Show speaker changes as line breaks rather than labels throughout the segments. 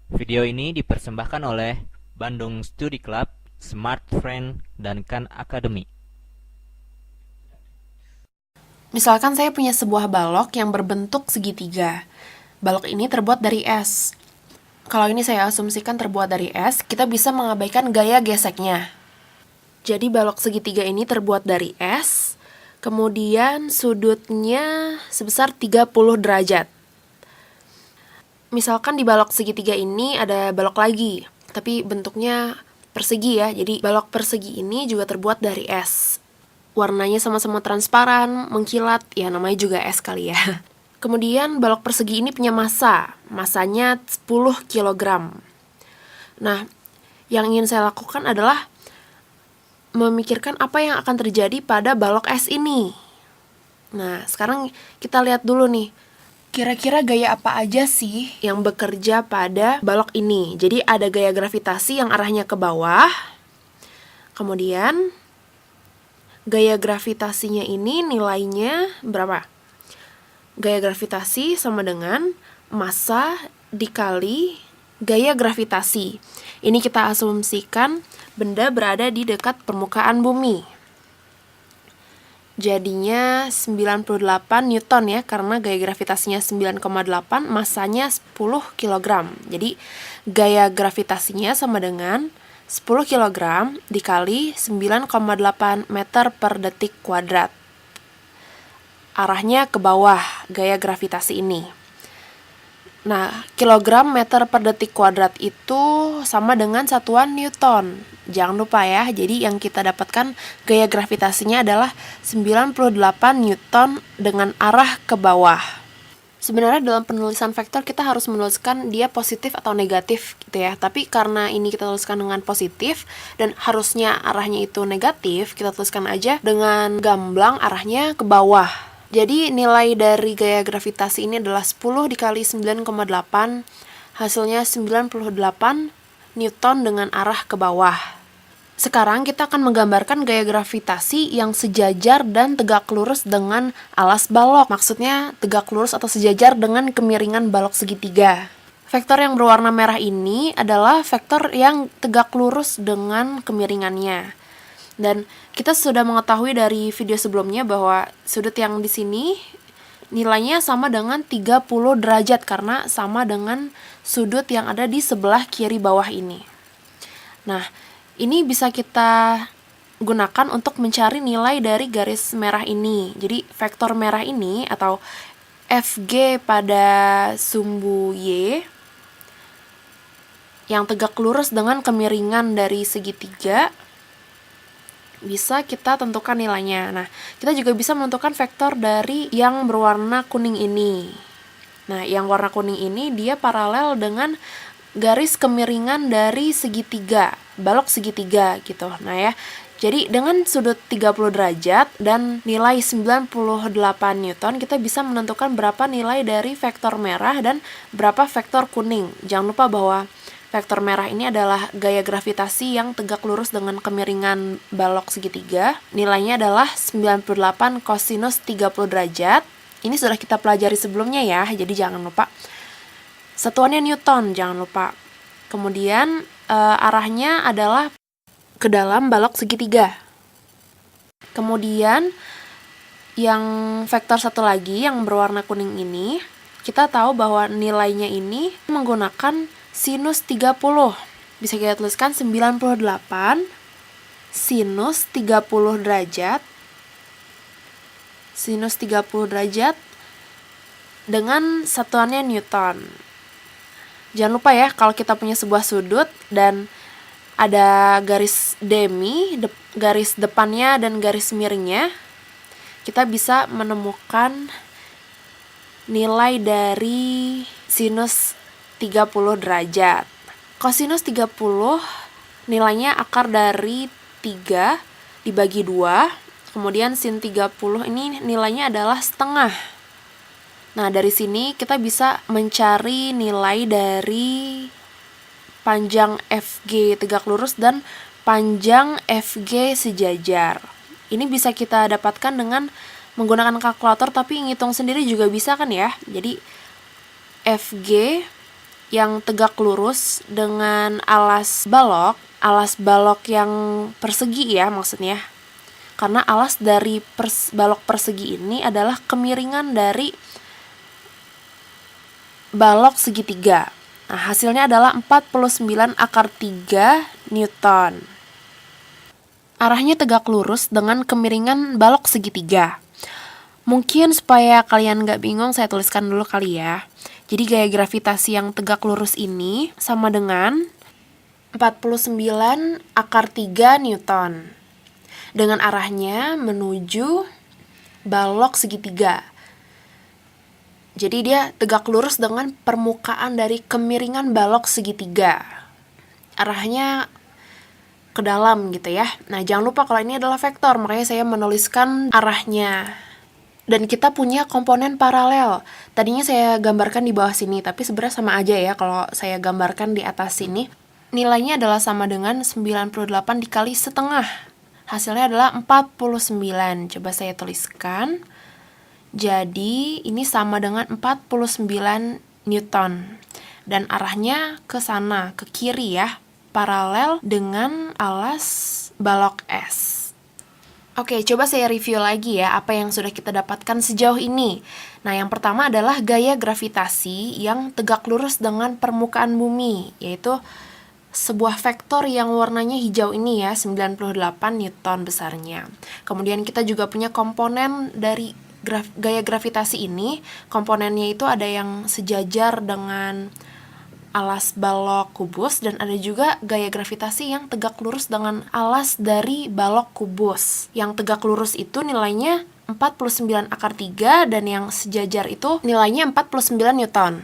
Video ini dipersembahkan oleh Bandung Study Club, Smart Friend, dan Khan Academy.
Misalkan saya punya sebuah balok yang berbentuk segitiga. Balok ini terbuat dari es. Kalau ini saya asumsikan terbuat dari es, kita bisa mengabaikan gaya geseknya. Jadi balok segitiga ini terbuat dari es, kemudian sudutnya sebesar 30 derajat. Misalkan di balok segitiga ini ada balok lagi, tapi bentuknya persegi ya. Jadi balok persegi ini juga terbuat dari es. Warnanya sama-sama transparan, mengkilat, ya namanya juga es kali ya. Kemudian balok persegi ini punya masanya 10 kg. Nah, yang ingin saya lakukan adalah memikirkan apa yang akan terjadi pada balok es ini. Nah, sekarang kita lihat dulu nih, kira-kira gaya apa aja sih yang bekerja pada balok ini. Jadi ada gaya gravitasi yang arahnya ke bawah, kemudian gaya gravitasinya ini nilainya berapa? Gaya gravitasi sama dengan massa dikali gaya gravitasi. Ini kita asumsikan benda berada di dekat permukaan bumi. Jadinya 98 Newton ya, karena gaya gravitasinya 9,8, massanya 10 kg. Jadi gaya gravitasinya sama dengan 10 kg dikali 9,8 meter per detik kuadrat. Arahnya ke bawah gaya gravitasi ini. Nah, kilogram meter per detik kuadrat itu sama dengan satuan Newton. Jangan lupa ya, jadi yang kita dapatkan gaya gravitasinya adalah 98 Newton dengan arah ke bawah. Sebenarnya dalam penulisan vektor kita harus menuliskan dia positif atau negatif gitu ya. Tapi karena ini kita tuliskan dengan positif dan harusnya arahnya itu negatif, kita tuliskan aja dengan gamblang arahnya ke bawah. Jadi nilai dari gaya gravitasi ini adalah 10 dikali 9,8, hasilnya 98 Newton dengan arah ke bawah. Sekarang kita akan menggambarkan gaya gravitasi yang sejajar dan tegak lurus dengan alas balok. Maksudnya tegak lurus atau sejajar dengan kemiringan balok segitiga. Vektor yang berwarna merah ini adalah vektor yang tegak lurus dengan kemiringannya. Dan kita sudah mengetahui dari video sebelumnya bahwa sudut yang di sini nilainya sama dengan 30 derajat karena sama dengan sudut yang ada di sebelah kiri bawah ini. Nah, ini bisa kita gunakan untuk mencari nilai dari garis merah ini. Jadi vektor merah ini atau Fg pada sumbu Y yang tegak lurus dengan kemiringan dari segitiga bisa kita tentukan nilainya. Nah, kita juga bisa menentukan vektor dari yang berwarna kuning ini. Nah, yang warna kuning ini dia paralel dengan garis kemiringan dari segitiga, balok segitiga gitu. Nah ya, jadi dengan sudut 30 derajat dan nilai 98 Newton, kita bisa menentukan berapa nilai dari vektor merah dan berapa vektor kuning. Jangan lupa bahwa vektor merah ini adalah gaya gravitasi yang tegak lurus dengan kemiringan balok segitiga. Nilainya adalah 98 kosinus 30 derajat. Ini sudah kita pelajari sebelumnya ya, jadi jangan lupa. Satuannya Newton, jangan lupa. Kemudian arahnya adalah ke dalam balok segitiga. Kemudian yang vektor satu lagi yang berwarna kuning ini, kita tahu bahwa nilainya ini menggunakan sinus 30. Bisa kita tuliskan 98 sinus 30 derajat. Sinus 30 derajat dengan satuannya Newton. Jangan lupa ya, kalau kita punya sebuah sudut dan ada garis demi, garis depannya dan garis miringnya, kita bisa menemukan nilai dari sinus 30 derajat. Kosinus 30 nilainya akar dari 3 dibagi 2, kemudian sin 30 ini nilainya adalah setengah. Nah, dari sini kita bisa mencari nilai dari panjang Fg tegak lurus dan panjang Fg sejajar. Ini bisa kita dapatkan dengan menggunakan kalkulator, tapi ngitung sendiri juga bisa kan ya. Jadi Fg yang tegak lurus dengan alas balok yang persegi ya maksudnya. Karena alas dari balok persegi ini adalah kemiringan dari balok segitiga. Nah, hasilnya adalah 49 akar 3 Newton. Arahnya tegak lurus dengan kemiringan balok segitiga. Mungkin supaya kalian gak bingung, saya tuliskan dulu kali ya. Jadi gaya gravitasi yang tegak lurus ini sama dengan 49 akar 3 Newton. Dengan arahnya menuju balok segitiga. Jadi dia tegak lurus dengan permukaan dari kemiringan balok segitiga. Arahnya ke dalam gitu ya. Nah, jangan lupa kalau ini adalah vektor, makanya saya menuliskan arahnya. Dan kita punya komponen paralel. Tadinya saya gambarkan di bawah sini, tapi sebenarnya sama aja ya kalau saya gambarkan di atas sini. Nilainya adalah sama dengan 98 dikali setengah. Hasilnya adalah 49. Coba saya tuliskan. Jadi ini sama dengan 49 Newton. Dan arahnya ke sana, ke kiri ya. Paralel dengan alas balok S. Oke, coba saya review lagi ya apa yang sudah kita dapatkan sejauh ini. Nah, yang pertama adalah gaya gravitasi yang tegak lurus dengan permukaan bumi, yaitu sebuah vektor yang warnanya hijau ini ya, 98 Newton besarnya. Kemudian kita juga punya komponen dari gaya gravitasi ini. Komponennya itu ada yang sejajar dengan alas balok kubus, dan ada juga gaya gravitasi yang tegak lurus dengan alas dari balok kubus. Yang tegak lurus itu nilainya 49 akar 3 dan yang sejajar itu nilainya 49 Newton.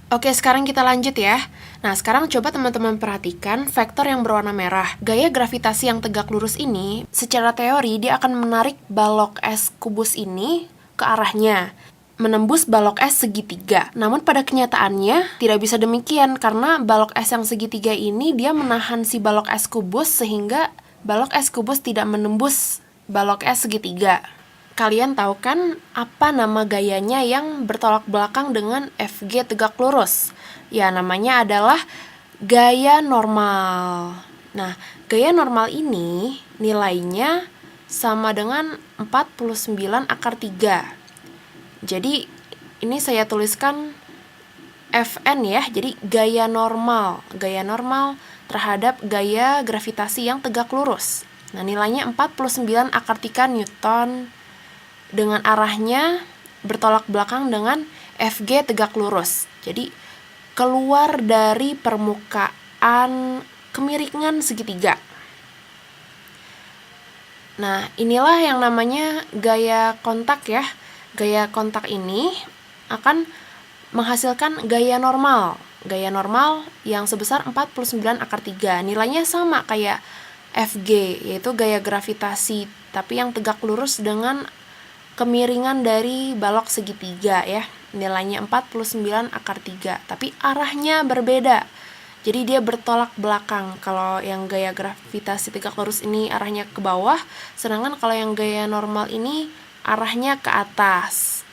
Oke, sekarang kita lanjut ya. Nah, sekarang coba teman-teman perhatikan vektor yang berwarna merah. Gaya gravitasi yang tegak lurus ini, secara teori dia akan menarik balok es kubus ini ke arahnya, menembus balok es segitiga. Namun pada kenyataannya tidak bisa demikian karena balok es yang segitiga ini dia menahan si balok es kubus sehingga balok es kubus tidak menembus balok es segitiga. Kalian tahu kan apa nama gayanya yang bertolak belakang dengan FG tegak lurus? Ya, namanya adalah gaya normal. Nah, gaya normal ini nilainya sama dengan 49 akar 3. Jadi, ini saya tuliskan Fn ya, jadi gaya normal terhadap gaya gravitasi yang tegak lurus. Nah, nilainya 49 akar 3 Newton dengan arahnya bertolak belakang dengan Fg tegak lurus. Jadi, keluar dari permukaan kemiringan segitiga. Nah, inilah yang namanya gaya kontak ya. Gaya kontak ini akan menghasilkan gaya normal. Gaya normal yang sebesar 49 akar 3. Nilainya sama kayak Fg, yaitu gaya gravitasi, tapi yang tegak lurus dengan kemiringan dari balok segitiga ya. Nilainya 49 akar 3, tapi arahnya berbeda. Jadi dia bertolak belakang. Kalau yang gaya gravitasi tegak lurus ini arahnya ke bawah, sedangkan kalau yang gaya normal ini arahnya ke atas.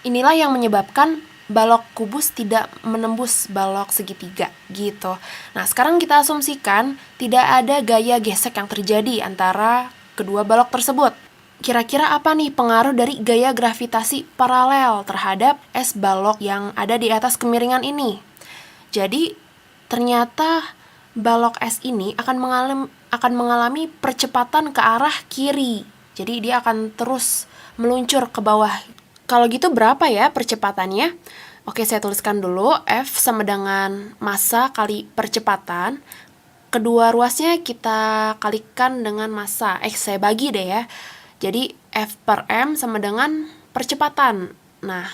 Inilah yang menyebabkan balok kubus tidak menembus balok segitiga gitu. Nah, sekarang kita asumsikan tidak ada gaya gesek yang terjadi antara kedua balok tersebut. Kira-kira apa nih pengaruh dari gaya gravitasi paralel terhadap es balok yang ada di atas kemiringan ini? Jadi, ternyata balok es ini akan mengalami percepatan ke arah kiri. Jadi, dia akan terus meluncur ke bawah. Kalau gitu berapa ya percepatannya? Oke, saya tuliskan dulu. F sama dengan massa kali percepatan. Kedua ruasnya kita kalikan dengan massa. Saya bagi deh ya. Jadi F per M sama dengan percepatan. Nah,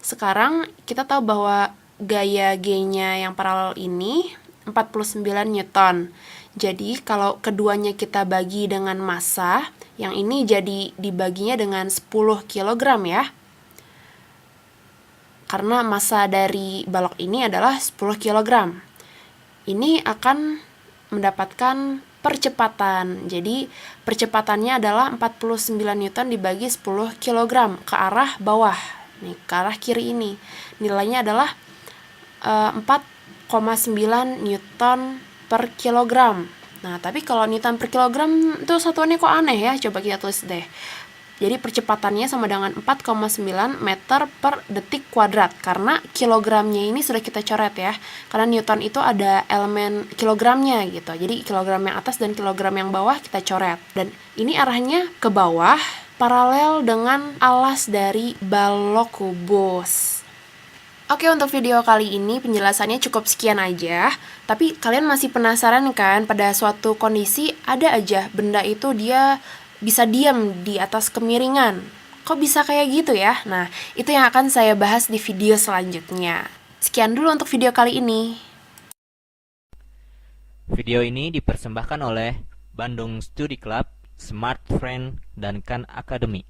sekarang kita tahu bahwa gaya G-nya yang paralel ini 49 Newton. Jadi kalau keduanya kita bagi dengan massa, yang ini jadi dibaginya dengan 10 kg ya. Karena massa dari balok ini adalah 10 kg. Ini akan mendapatkan percepatan. Jadi percepatannya adalah 49 Newton dibagi 10 kg ke arah bawah. Nih, ke arah kiri ini. Nilainya adalah 4 Newton per kilogram. Nah, tapi kalau Newton per kilogram itu satuannya kok aneh ya? Coba kita tulis deh. Jadi percepatannya sama dengan 4,9 meter per detik kuadrat. Karena kilogramnya ini sudah kita coret ya. Karena Newton itu ada elemen kilogramnya gitu. Jadi kilogram yang atas dan kilogram yang bawah kita coret. Dan ini arahnya ke bawah, paralel dengan alas dari balok kubus. Oke, untuk video kali ini penjelasannya cukup sekian aja. Tapi kalian masih penasaran kan, pada suatu kondisi ada aja benda itu dia bisa diam di atas kemiringan. Kok bisa kayak gitu ya? Nah, itu yang akan saya bahas di video selanjutnya. Sekian dulu untuk video kali ini.
Video ini dipersembahkan oleh Bandung Studi Club, Smart Friend, dan Khan Academy.